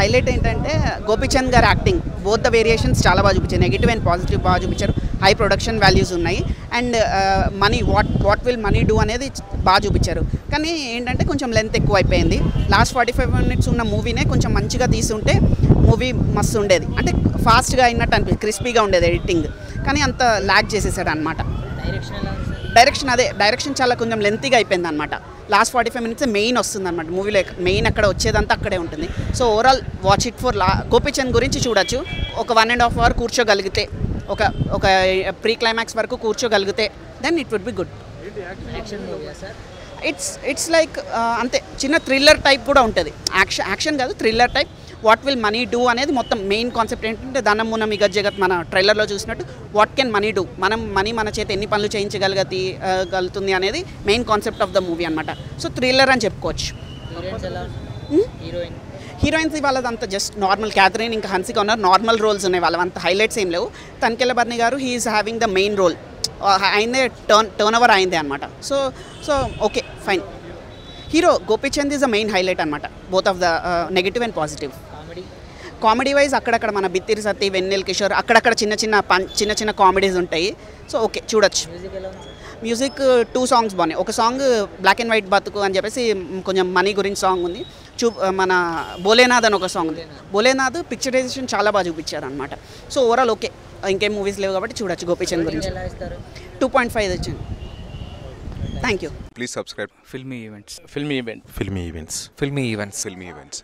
Highlight ఏంటంటే గోపీచంద్ గారి acting, both the variations చాలా బాగా చూపించారు. నెగిటివ్ అండ్ పాజిటివ్ బాగా చూపించారు. హై ప్రొడక్షన్ వాల్యూస్ ఉన్నాయి. And money what will money do అనేది బాగా చూపించారు. కానీ ఏంటంటే కొంచెం లెంత్ ఎక్కువ అయిపోయింది. లాస్ట్ 45 minutes ఉన్న మూవీనే కొంచెం మంచిగా తీసుంటే మూవీ మస్తు ఉండేది. అంటే ఫాస్ట్గా అయినట్టు అనిపించింది, క్రిస్పీగా ఉండేది ఎడిటింగ్. కానీ అంత ల్యాగ్ చేసేసాడు అనమాట. డైరెక్షన్ చాలా కొంచెం లెంతీగా అయిపోయింది అనమాట. లాస్ట్ 45 minutes మెయిన్ వస్తుంది అనమాట మూవీలో. మెయిన్ అక్కడ వచ్చేదంతా అక్కడే ఉంటుంది. So overall watch it for Gopichand గురించి చూడొచ్చు. ఒక 1.5 hour కూర్చోగలిగితే, ఒక ప్రీ క్లైమాక్స్ వరకు కూర్చోగలిగితే then it would be good. It's like అంతే, చిన్న థ్రిల్లర్ టైప్ కూడా ఉంటుంది. యాక్షన్ కాదు, thriller type. What will money do అనేది మొత్తం మెయిన్ కాన్సెప్ట్ ఏంటంటే, ధనం మున మిగ జగత్ మన ట్రైలర్లో చూసినట్టు what can money do, money మన చేతి ఎన్ని పనులు చేయించగలుగుతుంది అనేది main concept of the movie అనమాట. సో థ్రిల్లర్ అని చెప్పుకోవచ్చు. హీరోయిన్స్ వాళ్ళదంతా జస్ట్ నార్మల్. క్యాథరిన్ ఇంకా హన్సిక ఉన్నారు, నార్మల్ రోల్స్ ఉన్నాయి. వాళ్ళంత హైలైట్స్ ఏం లేవు. తనికెళ్ళ బర్ని గారు he is having the main role. అయిందే టర్న్ ఓవర్ అయిందే అనమాట. So okay fine. Hero Gopichand is the main highlight అనమాట, both of the negative and positive. Comedy wise అక్కడక్కడ మన బిత్తిరి సత్తి, వెన్నెల్ కిషోర్ అక్కడక్కడ చిన్న కామెడీస్ ఉంటాయి. సో ఓకే చూడొచ్చు. మ్యూజిక్ 2 songs బాగున్నాయి. ఒక సాంగ్ బ్లాక్ అండ్ వైట్ బతుకు అని చెప్పేసి కొంచెం మనీ గురించి సాంగ్ ఉంది. మన భోలేనాథ్ అని ఒక సాంగ్ ఉంది. భోలేనాథ్ పిక్చరైజేషన్ చాలా బాగా చూపించారు అనమాట. So overall okay. ఇంకేం మూవీస్ లేవు కాబట్టి చూడొచ్చు గోపీచంద్ గురించి. 2.5 వచ్చింది. Thank you. Please subscribe. Filmy Events. Filmy Events. Filmy Events.